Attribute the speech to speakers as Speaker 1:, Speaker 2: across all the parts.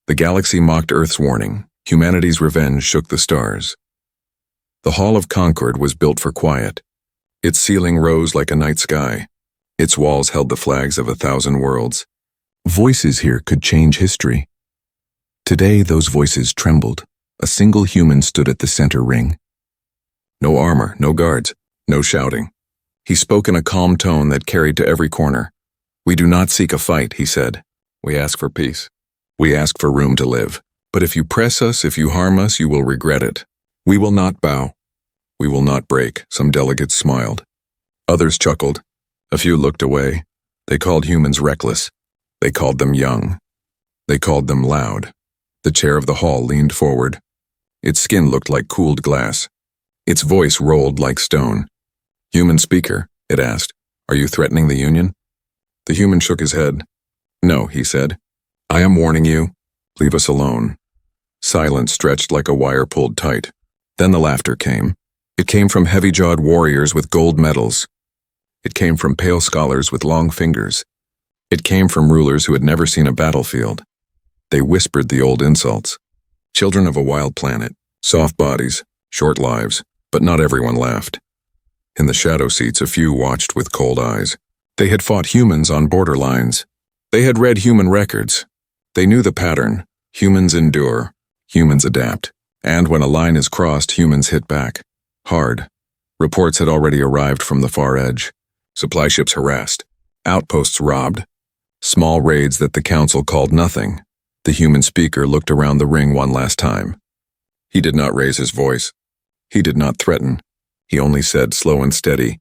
Speaker 1: The galaxy mocked Earth's warning. Humanity's revenge shook the stars. The Hall of Concord was built for quiet. Its ceiling rose like a night sky. Its walls held the flags of 1,000 worlds. Voices here could change history. Today, those voices trembled. A single human stood at the center ring. No armor, no guards, no shouting. He spoke in a calm tone that carried to every corner. "We do not seek a fight," he said. "We ask for peace. We ask for room to live. But if you press us, if you harm us, you will regret it. We will not bow. We will not break." Some delegates smiled. Others chuckled. A few looked away. They called humans reckless. They called them young. They called them loud. The chair of the hall leaned forward. Its skin looked like cooled glass. Its voice rolled like stone. "Human speaker," it asked, "are you threatening the Union?" The human shook his head. "No," he said. "I am warning you. Leave us alone." Silence stretched like a wire pulled tight. Then the laughter came. It came from heavy-jawed warriors with gold medals. It came from pale scholars with long fingers. It came from rulers who had never seen a battlefield. They whispered the old insults. Children of a wild planet, soft bodies, short lives, but not everyone laughed. In the shadow seats, a few watched with cold eyes. They had fought humans on borderlines. They had read human records. They knew the pattern. Humans endure. Humans adapt. And when a line is crossed, humans hit back. Hard. Reports had already arrived from the far edge. Supply ships harassed. Outposts robbed. Small raids that the council called nothing. The human speaker looked around the ring one last time. He did not raise his voice. He did not threaten. He only said, slow and steady,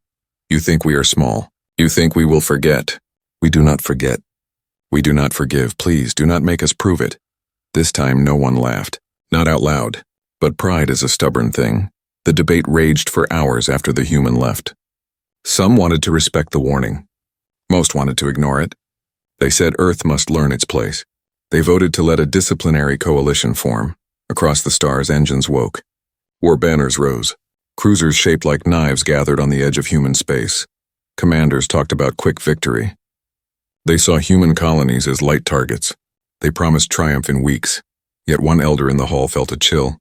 Speaker 1: "You think we are small. You think we will forget. We do not forget. We do not forgive. Please do not make us prove it." This time no one laughed. Not out loud. But pride is a stubborn thing. The debate raged for hours after the human left. Some wanted to respect the warning. Most wanted to ignore it. They said Earth must learn its place. They voted to let a disciplinary coalition form. Across the stars, engines woke. War banners rose. Cruisers shaped like knives gathered on the edge of human space. Commanders talked about quick victory. They saw human colonies as light targets. They promised triumph in weeks. Yet one elder in the hall felt a chill.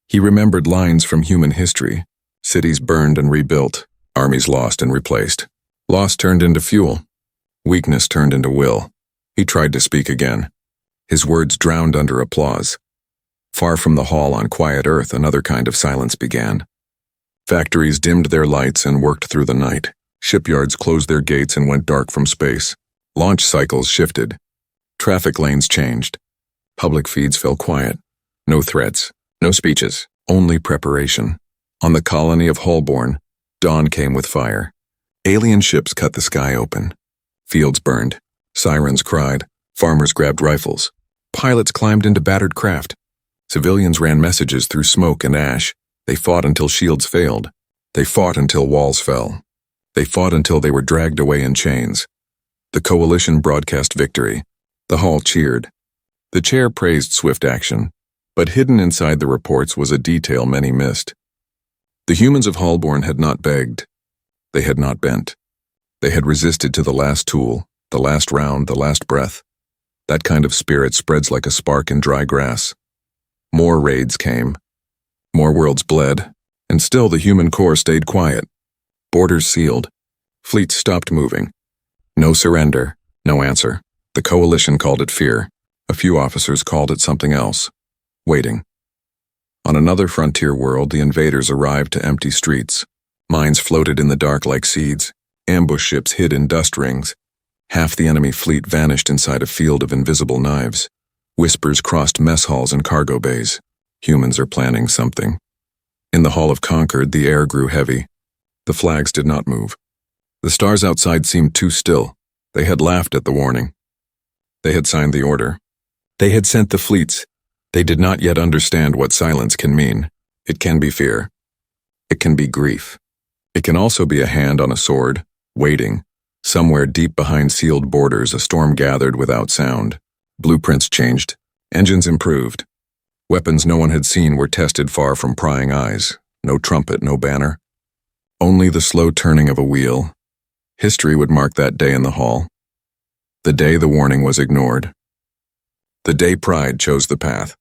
Speaker 1: He remembered lines from human history. Cities burned and rebuilt. Armies lost and replaced. Loss turned into fuel. Weakness turned into will. He tried to speak again. His words drowned under applause. Far from the hall on quiet Earth, another kind of silence began. Factories dimmed their lights and worked through the night. Shipyards closed their gates and went dark from space. Launch cycles shifted. Traffic lanes changed. Public feeds fell quiet. No threats, no speeches, only preparation. On the colony of Holborn, dawn came with fire. Alien ships cut the sky open. Fields burned. Sirens cried. Farmers grabbed rifles. Pilots climbed into battered craft. Civilians ran messages through smoke and ash. They fought until shields failed. They fought until walls fell. They fought until they were dragged away in chains. The coalition broadcast victory. The hall cheered. The chair praised swift action, but hidden inside the reports was a detail many missed. The humans of Holborn had not begged. They had not bent. They had resisted to the last tool, the last round, the last breath. That kind of spirit spreads like a spark in dry grass. More raids came. More worlds bled, and still the human core stayed quiet. Borders sealed. Fleets stopped moving. No surrender, no answer. The coalition called it fear. A few officers called it something else. Waiting. On another frontier world, the invaders arrived to empty streets. Mines floated in the dark like seeds. Ambush ships hid in dust rings. Half the enemy fleet vanished inside a field of invisible knives. Whispers crossed mess halls and cargo bays. Humans are planning something. In the Hall of Concord, the air grew heavy. The flags did not move. The stars outside seemed too still. They had laughed at the warning. They had signed the order. They had sent the fleets. They did not yet understand what silence can mean. It can be fear. It can be grief. It can also be a hand on a sword, waiting. Somewhere deep behind sealed borders, a storm gathered without sound. Blueprints changed. Engines improved. Weapons no one had seen were tested far from prying eyes. No trumpet, no banner. Only the slow turning of a wheel. History would mark that day in the hall. The day the warning was ignored. The day pride chose the path.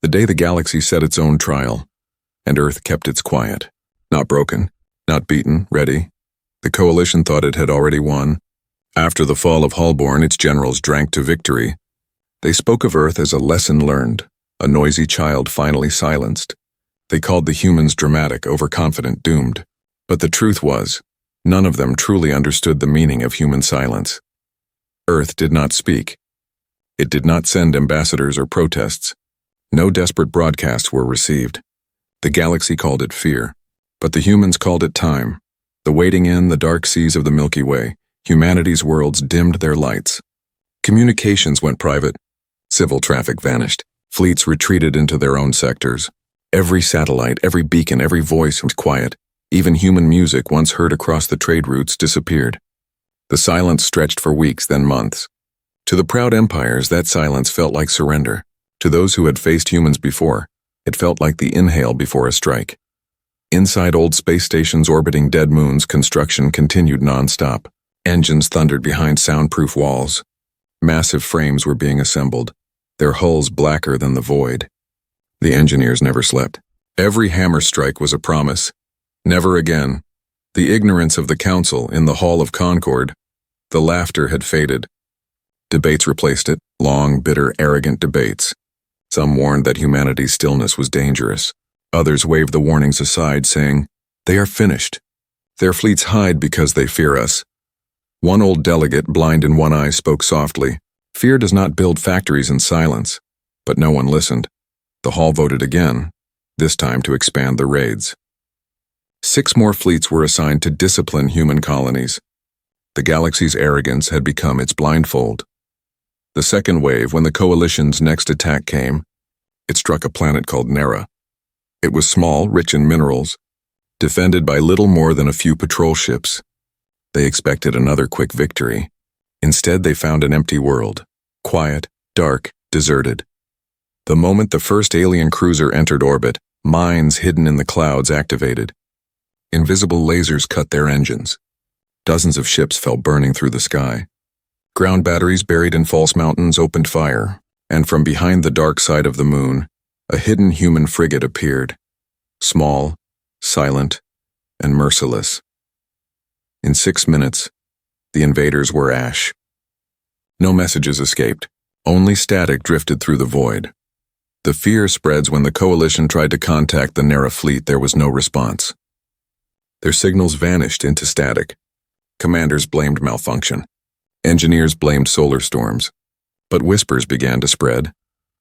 Speaker 1: The day the galaxy set its own trial, and Earth kept its quiet. Not broken, not beaten, ready. The coalition thought it had already won. After the fall of Holborn, its generals drank to victory. They spoke of Earth as a lesson learned, a noisy child finally silenced. They called the humans dramatic, overconfident, doomed. But the truth was, none of them truly understood the meaning of human silence. Earth did not speak. It did not send ambassadors or protests. No desperate broadcasts were received. The galaxy called it fear, but the humans called it time. The waiting in the dark seas of the Milky Way, humanity's worlds dimmed their lights. Communications went private. Civil traffic vanished. Fleets retreated into their own sectors. Every satellite, every beacon, every voice was quiet. Even human music, once heard across the trade routes, disappeared. The silence stretched for weeks, then months. To the proud empires, that silence felt like surrender. To those who had faced humans before, it felt like the inhale before a strike. Inside old space stations orbiting dead moons, construction continued non-stop. Engines thundered behind soundproof walls. Massive frames were being assembled, their hulls blacker than the void. The engineers never slept. Every hammer strike was a promise. Never again. The ignorance of the council in the Hall of Concord. The laughter had faded. Debates replaced it, long, bitter, arrogant debates. Some warned that humanity's stillness was dangerous. Others waved the warnings aside, saying, "They are finished. Their fleets hide because they fear us." One old delegate, blind in one eye, spoke softly. "Fear does not build factories in silence." But no one listened. The hall voted again, this time to expand the raids. 6 more fleets were assigned to discipline human colonies. The galaxy's arrogance had become its blindfold. The second wave, when the coalition's next attack came, it struck a planet called Nera. It was small, rich in minerals, defended by little more than a few patrol ships. They expected another quick victory. Instead, they found an empty world, quiet, dark, deserted. The moment the first alien cruiser entered orbit, mines hidden in the clouds activated. Invisible lasers cut their engines. Dozens of ships fell burning through the sky. Ground batteries buried in false mountains opened fire, and from behind the dark side of the moon, a hidden human frigate appeared. Small, silent, and merciless. In 6 minutes, the invaders were ash. No messages escaped. Only static drifted through the void. The fear spreads when the coalition tried to contact the Nera fleet. There was no response. Their signals vanished into static. Commanders blamed malfunction. Engineers blamed solar storms. But whispers began to spread.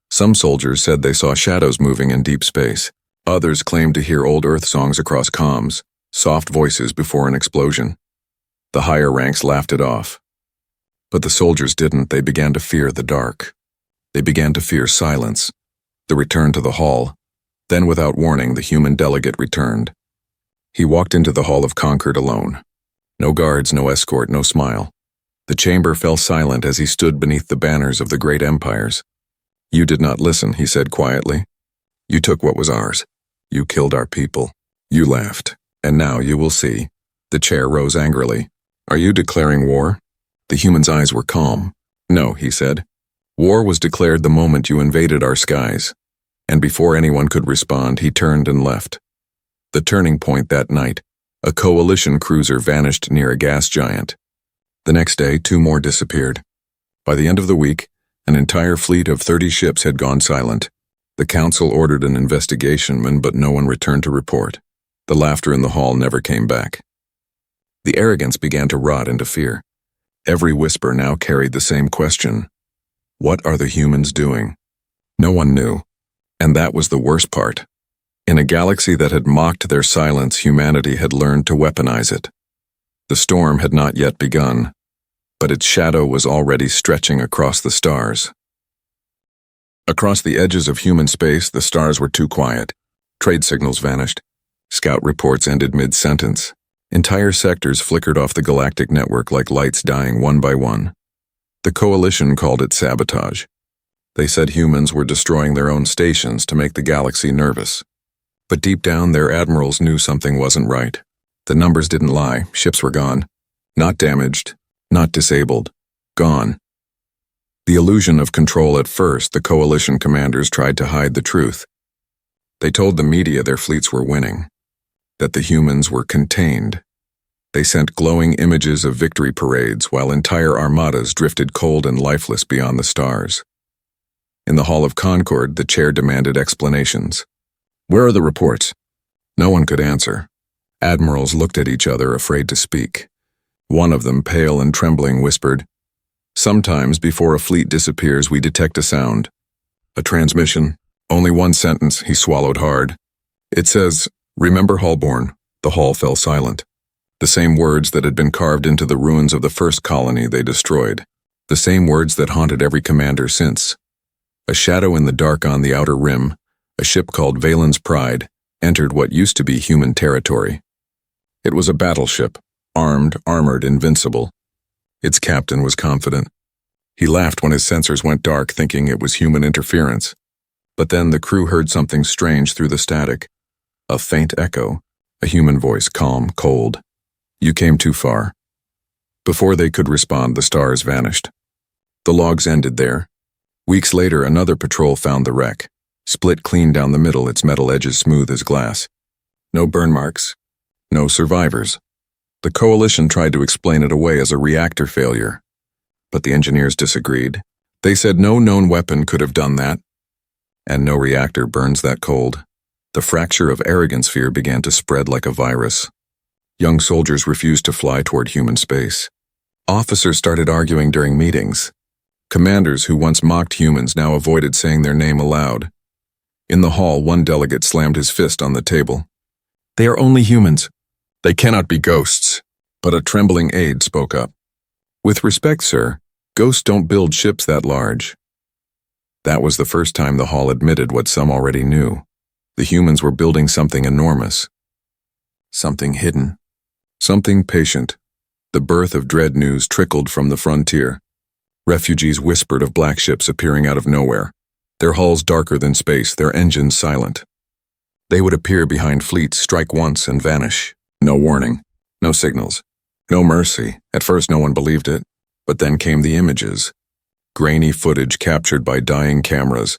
Speaker 1: Some soldiers said they saw shadows moving in deep space. Others claimed to hear old Earth songs across comms, soft voices before an explosion. The higher ranks laughed it off. But the soldiers didn't. They began to fear the dark. They began to fear silence. The return to the hall. Then, without warning, the human delegate returned. He walked into the Hall of Concord alone. No guards, no escort, no smile. The chamber fell silent as he stood beneath the banners of the great empires. "You did not listen," he said quietly. "You took what was ours. You killed our people. You laughed. And now you will see." The chair rose angrily. "Are you declaring war?" The human's eyes were calm. "No," he said. "War was declared the moment you invaded our skies." And before anyone could respond, he turned and left. The turning point that night, a coalition cruiser vanished near a gas giant. The next day, 2 more disappeared. By the end of the week, an entire fleet of 30 ships had gone silent. The council ordered an investigation, but no one returned to report. The laughter in the hall never came back. The arrogance began to rot into fear. Every whisper now carried the same question. What are the humans doing? No one knew. And that was the worst part. In a galaxy that had mocked their silence, humanity had learned to weaponize it. The storm had not yet begun, but its shadow was already stretching across the stars. Across the edges of human space, the stars were too quiet. Trade signals vanished. Scout reports ended mid-sentence. Entire sectors flickered off the galactic network like lights dying one by one. The coalition called it sabotage. They said humans were destroying their own stations to make the galaxy nervous. But deep down, their admirals knew something wasn't right. The numbers didn't lie. Ships were gone. Not damaged, not disabled. Gone. The illusion of control. At first, the coalition commanders tried to hide the truth. They told the media their fleets were winning, that the humans were contained. They sent glowing images of victory parades while entire armadas drifted cold and lifeless beyond the stars. In the Hall of Concord, the chair demanded explanations. "Where are the reports?" No one could answer. Admirals looked at each other, afraid to speak. One of them, pale and trembling, whispered, "Sometimes before a fleet disappears, we detect a sound. A transmission. Only one sentence." He swallowed hard. "It says, 'Remember Holborn.'" The hall fell silent. The same words that had been carved into the ruins of the first colony they destroyed. The same words that haunted every commander since. A shadow in the dark on the outer rim, a ship called Valen's Pride, entered what used to be human territory. It was a battleship, armed, armored, invincible. Its captain was confident. He laughed when his sensors went dark, thinking it was human interference. But then the crew heard something strange through the static. A faint echo, a human voice, calm, cold. "You came too far." Before they could respond, the stars vanished. The logs ended there. Weeks later, another patrol found the wreck, split clean down the middle, its metal edges smooth as glass. No burn marks, no survivors. The coalition tried to explain it away as a reactor failure, but the engineers disagreed. They said no known weapon could have done that, and no reactor burns that cold. The fracture of arrogance fear began to spread like a virus. Young soldiers refused to fly toward human space. Officers started arguing during meetings. Commanders who once mocked humans now avoided saying their name aloud. In the hall, one delegate slammed his fist on the table. "They are only humans. They cannot be ghosts." But a trembling aide spoke up. "With respect, sir, ghosts don't build ships that large." That was the first time the hall admitted what some already knew. The humans were building something enormous. Something hidden. Something patient. The birth of dread news trickled from the frontier. Refugees whispered of black ships appearing out of nowhere, their hulls darker than space, their engines silent. They would appear behind fleets, strike once, and vanish. No warning, no signals, no mercy. At first no one believed it, but then came the images. Grainy footage captured by dying cameras,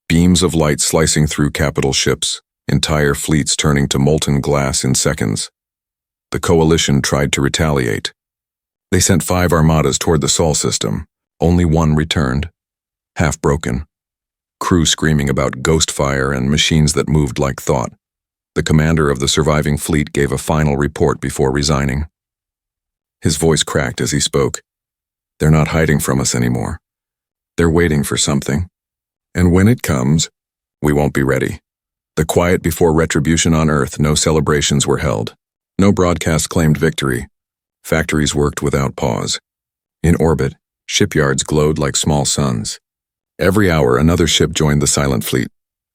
Speaker 1: beams of light slicing through capital ships, entire fleets turning to molten glass in seconds. The coalition tried to retaliate. They sent 5 armadas toward the Sol system. Only one returned, half broken. Crew screaming about ghost fire and machines that moved like thought. The commander of the surviving fleet gave a final report before resigning. His voice cracked as he spoke. "They're not hiding from us anymore. They're waiting for something. And when it comes, we won't be ready." The quiet before retribution on Earth, no celebrations were held. No broadcast claimed victory. Factories worked without pause. In orbit, shipyards glowed like small suns. Every hour, another ship joined the silent fleet.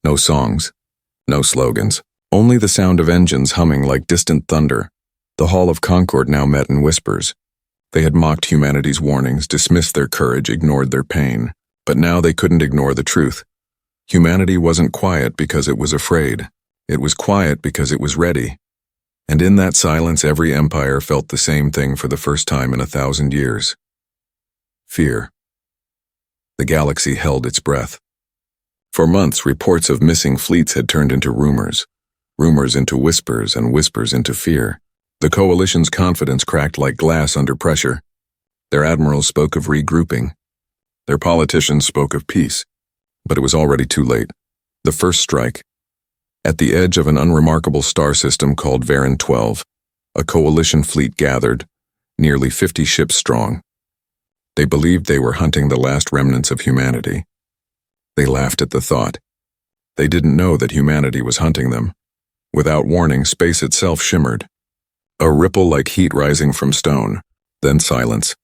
Speaker 1: No songs, no slogans, only the sound of engines humming like distant thunder. The Hall of Concord now met in whispers. They had mocked humanity's warnings, dismissed their courage, ignored their pain. But now they couldn't ignore the truth. Humanity wasn't quiet because it was afraid. It was quiet because it was ready. And in that silence, every empire felt the same thing for the first time in 1,000 years. Fear. The galaxy held its breath. For months, reports of missing fleets had turned into rumors, rumors into whispers, and whispers into fear. The coalition's confidence cracked like glass under pressure. Their admirals spoke of regrouping. Their politicians spoke of peace. But it was already too late. The first strike. At the edge of an unremarkable star system called Varan 12, a coalition fleet gathered, nearly 50 ships strong. They believed they were hunting the last remnants of humanity. They laughed at the thought. They didn't know that humanity was hunting them. Without warning, space itself shimmered. A ripple like heat rising from stone. Then silence.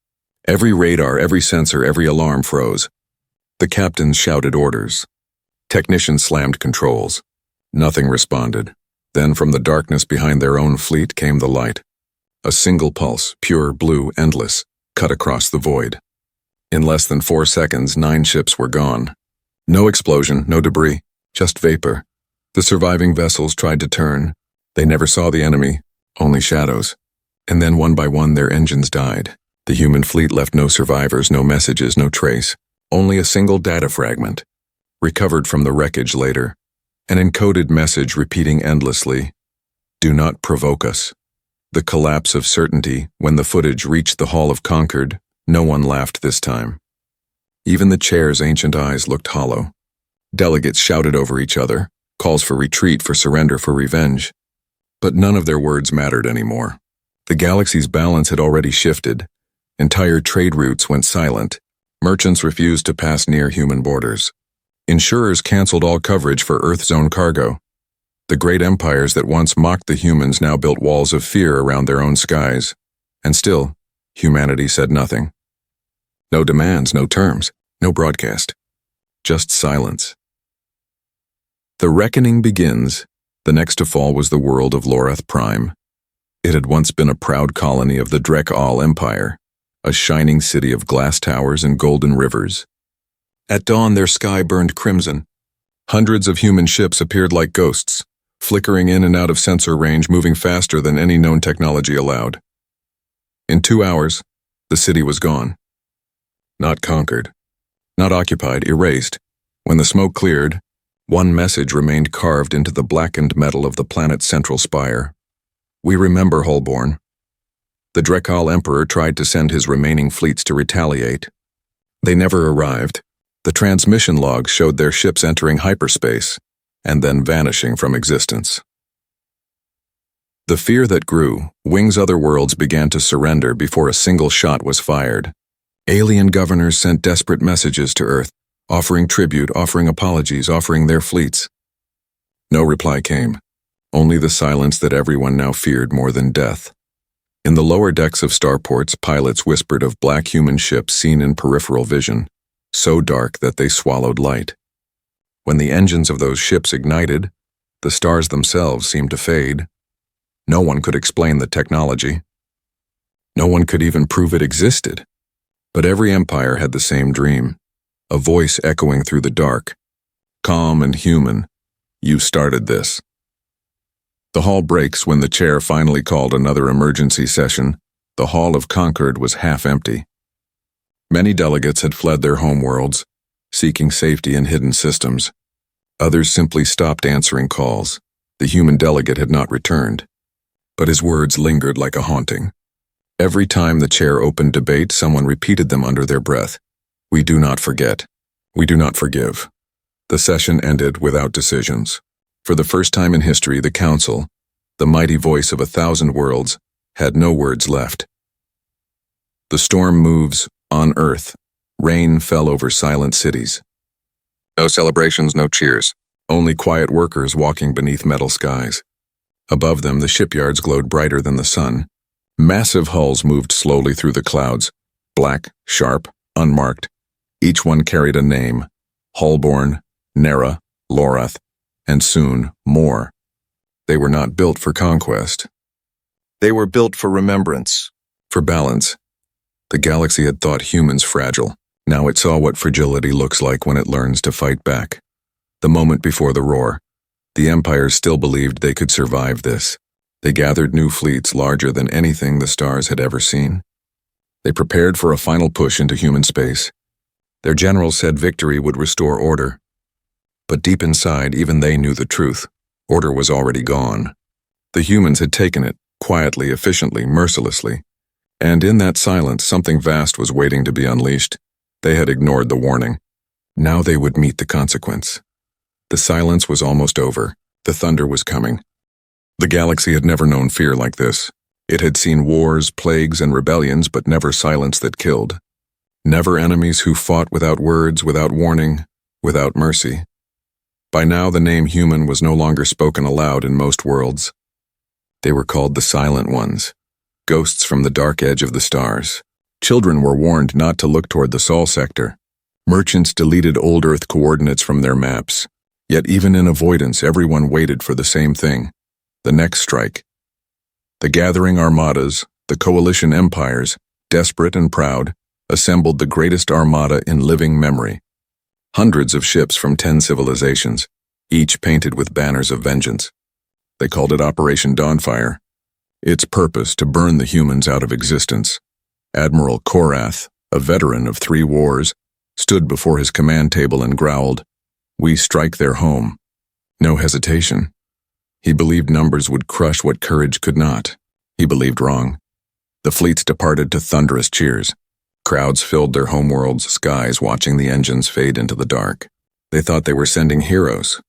Speaker 1: Every radar, every sensor, every alarm froze. The captains shouted orders. Technicians slammed controls. Nothing responded. Then from the darkness behind their own fleet came the light. A single pulse, pure, blue, endless, cut across the void. In less than 4 seconds, 9 ships were gone. No explosion, no debris, just vapor. The surviving vessels tried to turn. They never saw the enemy, only shadows. And then one by one their engines died. The human fleet left no survivors, no messages, no trace. Only a single data fragment, recovered from the wreckage later, an encoded message repeating endlessly, "Do not provoke us." The collapse of certainty. When the footage reached the Hall of Concord, no one laughed this time. Even the chair's ancient eyes looked hollow. Delegates shouted over each other, calls for retreat, for surrender, for revenge. But none of their words mattered anymore. The galaxy's balance had already shifted. Entire trade routes went silent. Merchants refused to pass near human borders. Insurers canceled all coverage for Earth-zone cargo. The great empires that once mocked the humans now built walls of fear around their own skies. And still, humanity said nothing. No demands, no terms, no broadcast. Just silence. The reckoning begins. The next to fall was the world of Lorath Prime. It had once been a proud colony of the Drek-All Empire, a shining city of glass towers and golden rivers. At dawn, their sky burned crimson. Hundreds of human ships appeared like ghosts, flickering in and out of sensor range, moving faster than any known technology allowed. In 2 hours, the city was gone. Not conquered, not occupied, erased. When the smoke cleared, one message remained carved into the blackened metal of the planet's central spire. "We remember, Holborn." The Drek-All Emperor tried to send his remaining fleets to retaliate. They never arrived. The transmission logs showed their ships entering hyperspace and then vanishing from existence. The fear that grew. Wing's other worlds began to surrender before a single shot was fired. Alien governors sent desperate messages to Earth, offering tribute, offering apologies, offering their fleets. No reply came, only the silence that everyone now feared more than death. In the lower decks of starports, pilots whispered of black human ships seen in peripheral vision, so dark that they swallowed light. When the engines of those ships ignited, the stars themselves seemed to fade. No one could explain the technology. No one could even prove it existed. But every empire had the same dream, a voice echoing through the dark. Calm and human, you started this. The hall breaks when the chair finally called another emergency session. The Hall of Concord was half empty. Many delegates had fled their homeworlds, seeking safety in hidden systems. Others simply stopped answering calls. The human delegate had not returned, but his words lingered like a haunting. Every time the chair opened debate, someone repeated them under their breath. "We do not forget. We do not forgive." The session ended without decisions. For the first time in history, the Council, the mighty voice of 1,000 worlds, had no words left. The storm moves on Earth. Rain fell over silent cities. No celebrations, no cheers. Only quiet workers walking beneath metal skies. Above them, the shipyards glowed brighter than the sun. Massive hulls moved slowly through the clouds, black, sharp, unmarked. Each one carried a name: Holborn, Nera, Lorath, and soon more. They were not built for conquest. They were built for remembrance, for balance. The galaxy had thought humans fragile. Now it saw what fragility looks like when it learns to fight back. The moment before the roar, the empires still believed they could survive this. They gathered new fleets larger than anything the stars had ever seen. They prepared for a final push into human space. Their generals said victory would restore order. But deep inside, even they knew the truth. Order was already gone. The humans had taken it, quietly, efficiently, mercilessly. And in that silence, something vast was waiting to be unleashed. They had ignored the warning. Now they would meet the consequence. The silence was almost over. The thunder was coming. The galaxy had never known fear like this. It had seen wars, plagues, and rebellions, but never silence that killed. Never enemies who fought without words, without warning, without mercy. By now, the name human was no longer spoken aloud in most worlds. They were called the Silent Ones, ghosts from the dark edge of the stars. Children were warned not to look toward the Sol sector. Merchants deleted old Earth coordinates from their maps. Yet even in avoidance, everyone waited for the same thing: the next strike. The gathering armadas, the coalition empires, desperate and proud, assembled the greatest armada in living memory. Hundreds of ships from 10 civilizations, each painted with banners of vengeance. They called it Operation Dawnfire. Its purpose to burn the humans out of existence. Admiral Korath, a veteran of 3 wars, stood before his command table and growled, "We strike their home." No hesitation. He believed numbers would crush what courage could not. He believed wrong. The fleets departed to thunderous cheers. Crowds filled their homeworld's skies watching the engines fade into the dark. They thought they were sending heroes.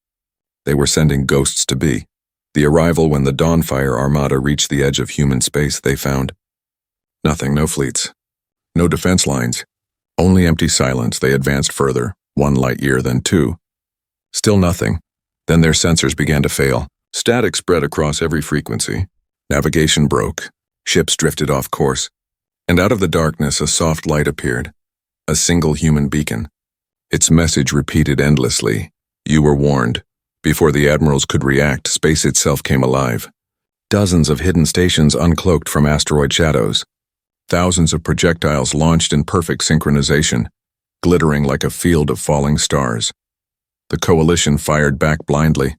Speaker 1: They were sending ghosts to be. The arrival when the Dawnfire Armada reached the edge of human space, they found nothing, no fleets, no defense lines, only empty silence. They advanced further, 1 light year, then 2. Still nothing. Then their sensors began to fail. Static spread across every frequency. Navigation broke. Ships drifted off course. And out of the darkness, a soft light appeared. A single human beacon. Its message repeated endlessly. You were warned. Before the admirals could react, space itself came alive. Dozens of hidden stations uncloaked from asteroid shadows. Thousands of projectiles launched in perfect synchronization, glittering like a field of falling stars. The coalition fired back blindly,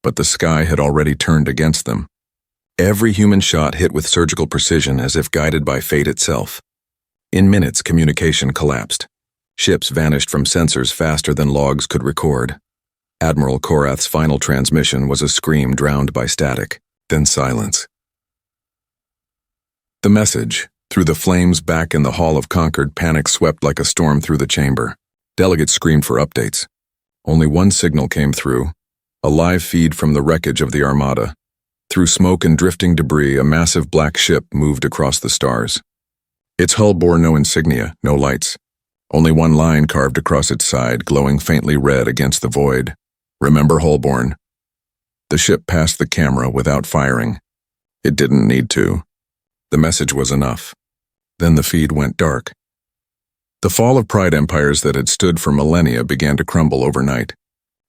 Speaker 1: but the sky had already turned against them. Every human shot hit with surgical precision as if guided by fate itself. In minutes, communication collapsed. Ships vanished from sensors faster than logs could record. Admiral Korath's final transmission was a scream drowned by static, then silence. The message, through the flames back in the Hall of Concord, panic swept like a storm through the chamber. Delegates screamed for updates. Only one signal came through, a live feed from the wreckage of the Armada. Through smoke and drifting debris, a massive black ship moved across the stars. Its hull bore no insignia, no lights. Only one line carved across its side, glowing faintly red against the void. Remember Holborn. The ship passed the camera without firing. It didn't need to. The message was enough. Then the feed went dark. The fall of pride empires that had stood for millennia began to crumble overnight.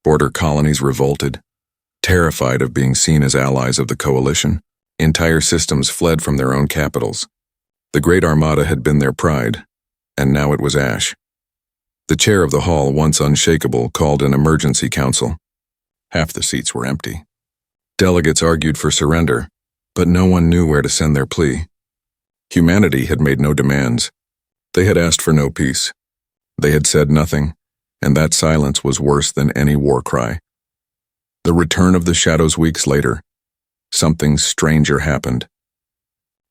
Speaker 1: Border colonies revolted. Terrified of being seen as allies of the coalition, entire systems fled from their own capitals. The Great Armada had been their pride, and now it was ash. The chair of the hall, once unshakable, called an emergency council. Half the seats were empty. Delegates argued for surrender, but no one knew where to send their plea. Humanity had made no demands. They had asked for no peace. They had said nothing, and that silence was worse than any war cry. The return of the shadows weeks later, something stranger happened.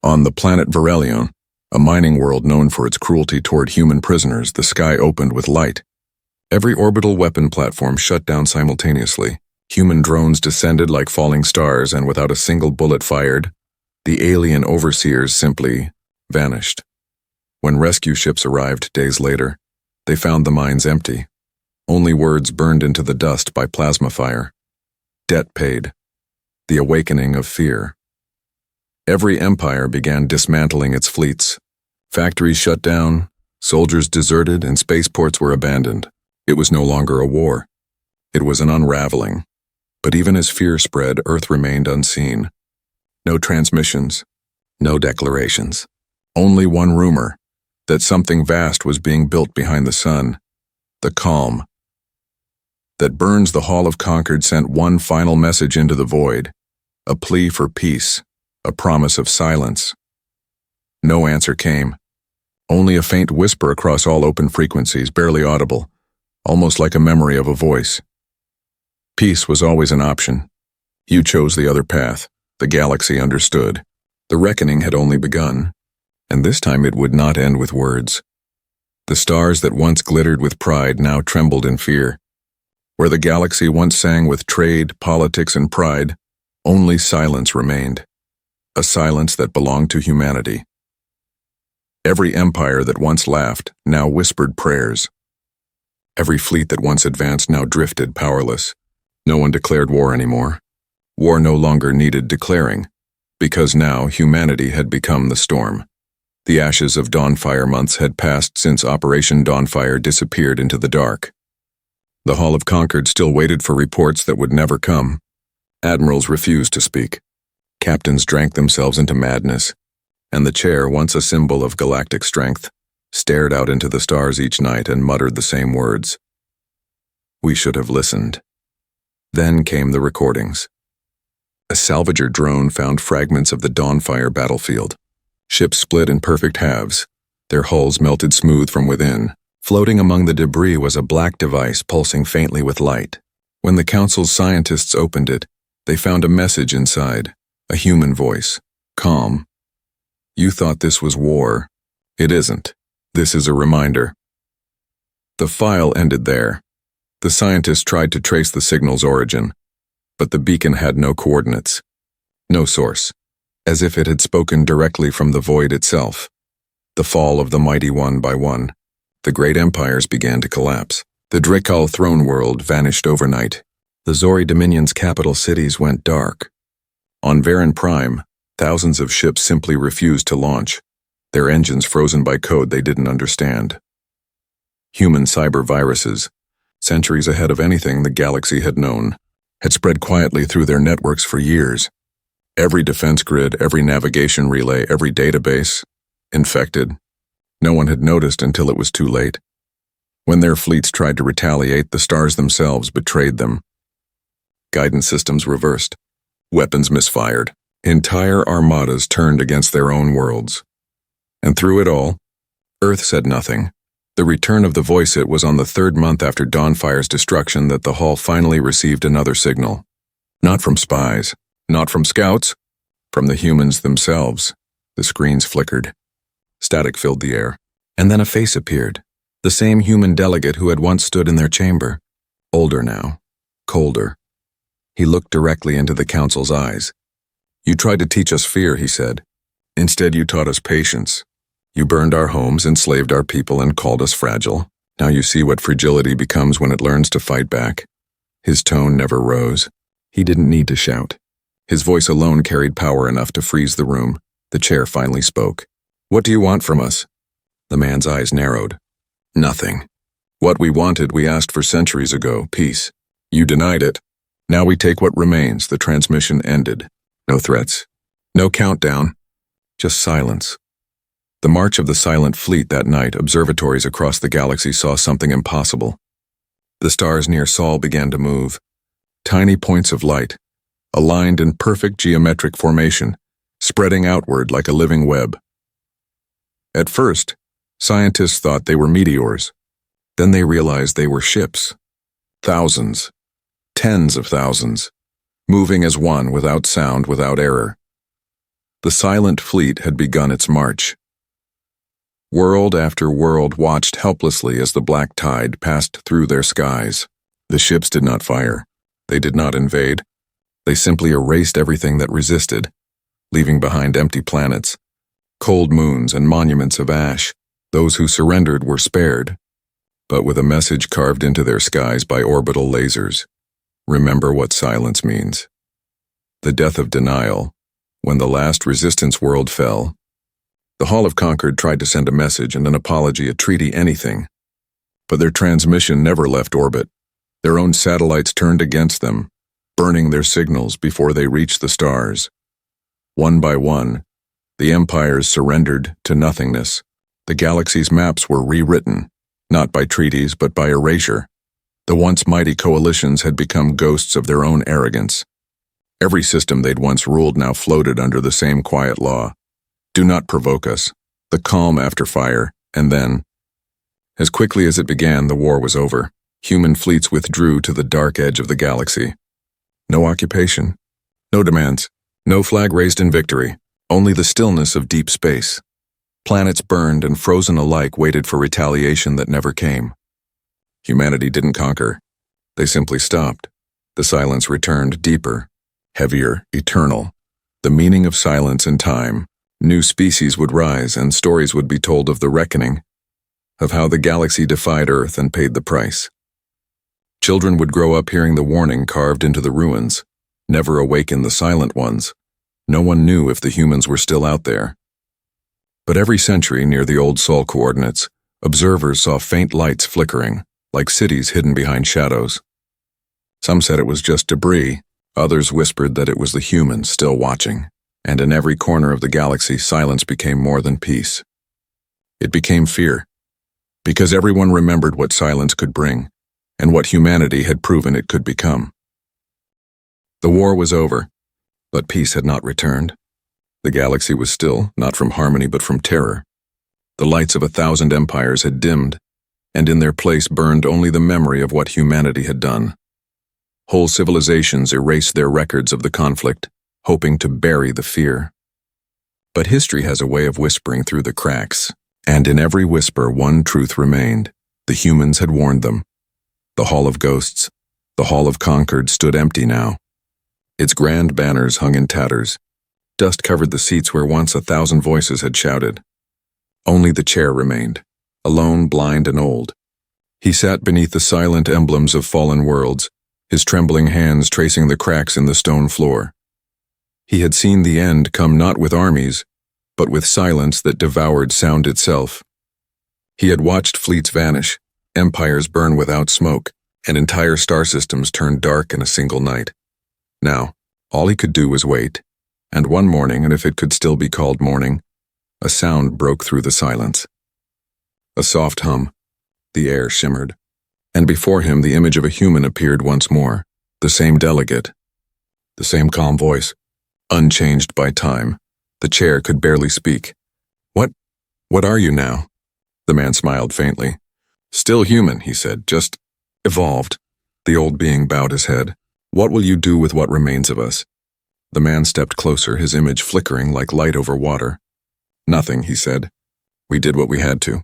Speaker 1: On the planet Varelion, a mining world known for its cruelty toward human prisoners, the sky opened with light. Every orbital weapon platform shut down simultaneously. Human drones descended like falling stars, and without a single bullet fired, the alien overseers simply vanished. When rescue ships arrived days later, they found the mines empty. Only words burned into the dust by plasma fire. Debt paid. The awakening of fear. Every empire began dismantling its fleets. Factories shut down, soldiers deserted, and spaceports were abandoned. It was no longer a war. It was an unraveling. But even as fear spread, Earth remained unseen. No transmissions, no declarations. Only one rumor, that something vast was being built behind the sun. The calm that burns the Hall of Concord sent one final message into the void, a plea for peace, a promise of silence. No answer came, only a faint whisper across all open frequencies, barely audible, almost like a memory of a voice. Peace was always an option. You chose the other path. The galaxy understood. The reckoning had only begun, and this time it would not end with words. The stars that once glittered with pride now trembled in fear. Where the galaxy once sang with trade, politics, and pride, only silence remained. A silence that belonged to humanity. Every empire that once laughed now whispered prayers. Every fleet that once advanced now drifted powerless. No one declared war anymore. War no longer needed declaring, because now humanity had become the storm. The ashes of Dawnfire months had passed since Operation Dawnfire disappeared into the dark. The Hall of Concord still waited for reports that would never come. Admirals refused to speak. Captains drank themselves into madness, and the chair, once a symbol of galactic strength, stared out into the stars each night and muttered the same words. We should have listened. Then came the recordings. A salvager drone found fragments of the Dawnfire battlefield. Ships split in perfect halves, their hulls melted smooth from within, Floating among the debris was a black device pulsing faintly with light. When the council's scientists opened it, they found a message inside, a human voice, calm. You thought this was war. It isn't. This is a reminder. The file ended there. The scientists tried to trace the signal's origin, but the beacon had no coordinates, no source, as if it had spoken directly from the void itself. The fall of the mighty one by one. The great empires began to collapse. The Drakal throne world vanished overnight. The Zori Dominion's capital cities went dark. On Varen Prime, thousands of ships simply refused to launch, their engines frozen by code they didn't understand. Human cyber viruses, centuries ahead of anything the galaxy had known, had spread quietly through their networks for years. Every defense grid, every navigation relay, every database, infected. No one had noticed until it was too late. When their fleets tried to retaliate, the stars themselves betrayed them. Guidance systems reversed. Weapons misfired. Entire armadas turned against their own worlds. And through it all, Earth said nothing. The return of the Voiceit was on the 3rd month after Dawnfire's destruction that the Hall finally received another signal. Not from spies, not from scouts, from the humans themselves. The screens flickered. Static filled the air. And then a face appeared. The same human delegate who had once stood in their chamber. Older now. Colder. He looked directly into the council's eyes. You tried to teach us fear, he said. Instead, you taught us patience. You burned our homes, enslaved our people, and called us fragile. Now you see what fragility becomes when it learns to fight back. His tone never rose. He didn't need to shout. His voice alone carried power enough to freeze the room. The chair finally spoke. What do you want from us? The man's eyes narrowed. Nothing. What we wanted, we asked for centuries ago, peace. You denied it. Now we take what remains. The transmission ended. No threats. No countdown. Just silence. The march of the silent fleet that night, observatories across the galaxy saw something impossible. The stars near Sol began to move. Tiny points of light, aligned in perfect geometric formation, spreading outward like a living web. At first, scientists thought they were meteors. Then they realized they were ships. Thousands, tens of thousands, moving as one without sound, without error. The silent fleet had begun its march. World after world watched helplessly as the black tide passed through their skies. The ships did not fire. They did not invade. They simply erased everything that resisted, leaving behind empty planets, cold moons, and monuments of ash. Those who surrendered were spared, but with a message carved into their skies by orbital lasers. Remember what silence means. The death of denial, when the last resistance world fell. The Hall of Concord tried to send a message and an apology, a treaty, anything. But their transmission never left orbit. Their own satellites turned against them, burning their signals before they reached the stars. One by one, the empires surrendered to nothingness. The galaxy's maps were rewritten, not by treaties but by erasure. The once mighty coalitions had become ghosts of their own arrogance. Every system they'd once ruled now floated under the same quiet law. Do not provoke us. The calm after fire, and then, as quickly as it began, the war was over. Human fleets withdrew to the dark edge of the galaxy. No occupation, no demands, no flag raised in victory, only the stillness of deep space. Planets burned and frozen alike waited for retaliation that never came. Humanity didn't conquer. They simply stopped. The silence returned deeper, heavier, eternal. The meaning of silence and time. New species would rise and stories would be told of the reckoning, of how the galaxy defied Earth and paid the price. Children would grow up hearing the warning carved into the ruins, never awaken the silent ones. No one knew if the humans were still out there. But every century near the old Sol coordinates, observers saw faint lights flickering, like cities hidden behind shadows. Some said it was just debris, others whispered that it was the humans still watching. And in every corner of the galaxy, silence became more than peace. It became fear, because everyone remembered what silence could bring, and what humanity had proven it could become. The war was over, but peace had not returned. The galaxy was still, not from harmony but from terror. The lights of 1,000 empires had dimmed, and in their place burned only the memory of what humanity had done. Whole civilizations erased their records of the conflict, hoping to bury the fear. But history has a way of whispering through the cracks, and in every whisper one truth remained. The humans had warned them. The Hall of Ghosts, the Hall of Concord, stood empty now. Its grand banners hung in tatters. Dust covered the seats where once 1,000 voices had shouted. Only the chair remained, alone, blind, and old. He sat beneath the silent emblems of fallen worlds, his trembling hands tracing the cracks in the stone floor. He had seen the end come not with armies, but with silence that devoured sound itself. He had watched fleets vanish, empires burn without smoke, and entire star systems turn dark in a single night. Now, all he could do was wait, and one morning, and if it could still be called morning, a sound broke through the silence. A soft hum. The air shimmered, and before him the image of a human appeared once more, the same delegate, the same calm voice, unchanged by time. The chair could barely speak. What are you now?" The man smiled faintly. "Still human," he said, "just evolved." The old being bowed his head. "What will you do with what remains of us?" The man stepped closer, his image flickering like light over water. "Nothing," he said. "We did what we had to.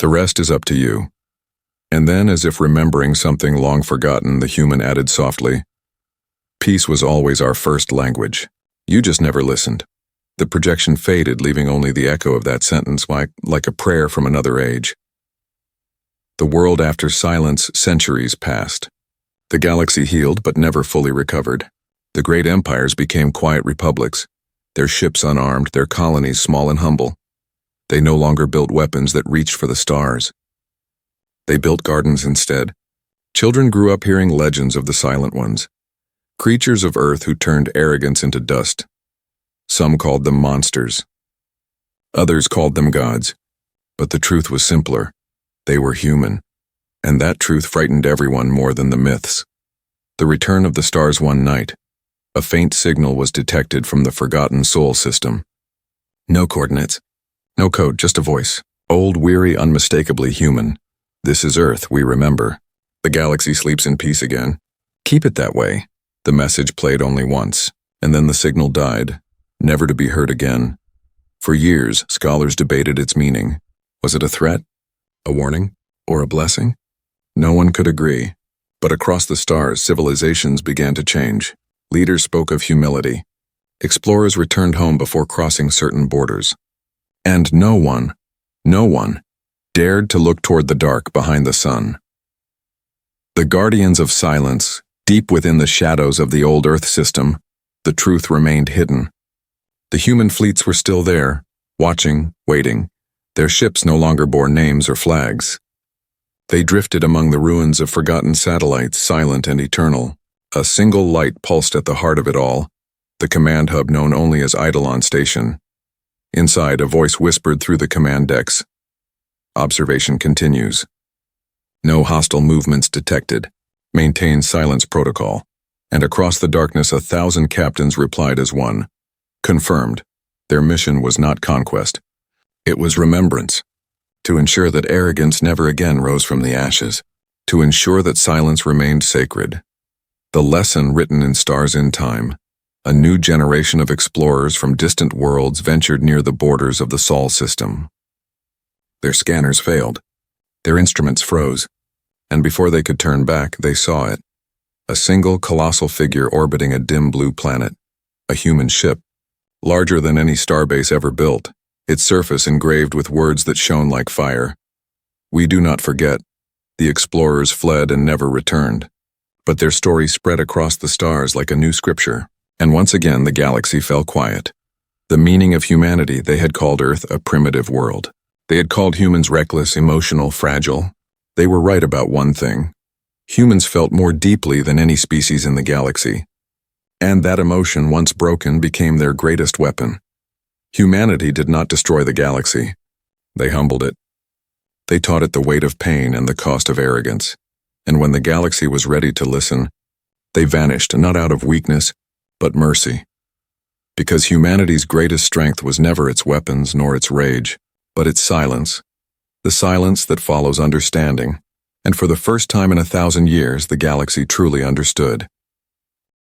Speaker 1: The rest is up to you." And then, as if remembering something long forgotten, the human added softly, "Peace was always our first language. You just never listened." The projection faded, leaving only the echo of that sentence like a prayer from another age. The world after silence, centuries passed. The galaxy healed but never fully recovered. The great empires became quiet republics, their ships unarmed, their colonies small and humble. They no longer built weapons that reached for the stars. They built gardens instead. Children grew up hearing legends of the Silent Ones, creatures of Earth who turned arrogance into dust. Some called them monsters. Others called them gods. But the truth was simpler. They were human. And that truth frightened everyone more than the myths. The return of the stars one night. A faint signal was detected from the forgotten Sol system. No coordinates. No code, just a voice. Old, weary, unmistakably human. "This is Earth, we remember. The galaxy sleeps in peace again. Keep it that way." The message played only once, and then the signal died, never to be heard again. For years, scholars debated its meaning. Was it a threat, a warning, or a blessing? No one could agree. But across the stars, civilizations began to change. Leaders spoke of humility. Explorers returned home before crossing certain borders. And no one dared to look toward the dark behind the sun. The guardians of silence, deep within the shadows of the old Earth system, the truth remained hidden. The human fleets were still there, watching, waiting. Their ships no longer bore names or flags. They drifted among the ruins of forgotten satellites, silent and eternal. A single light pulsed at the heart of it all, the command hub known only as Eidolon Station. Inside, a voice whispered through the command decks. "Observation continues. No hostile movements detected. Maintain silence protocol." And across the darkness 1,000 captains replied as one. Confirmed. Their mission was not conquest. It was remembrance. To ensure that arrogance never again rose from the ashes. To ensure that silence remained sacred. The lesson written in stars in time. A new generation of explorers from distant worlds ventured near the borders of the Sol system. Their scanners failed. Their instruments froze. And before they could turn back, they saw it. A single colossal figure orbiting a dim blue planet. A human ship. Larger than any starbase ever built, its surface engraved with words that shone like fire. "We do not forget. The explorers fled and never returned." But their story spread across the stars like a new scripture, and once again the galaxy fell quiet. The meaning of humanity, they had called Earth a primitive world. They had called humans reckless, emotional, fragile. They were right about one thing. Humans felt more deeply than any species in the galaxy. And that emotion, once broken, became their greatest weapon. Humanity did not destroy the galaxy. They humbled it. They taught it the weight of pain and the cost of arrogance. And when the galaxy was ready to listen, they vanished, not out of weakness, but mercy. Because humanity's greatest strength was never its weapons nor its rage, but its silence. the silence that follows understanding, and for the first time in 1,000 years the galaxy truly understood.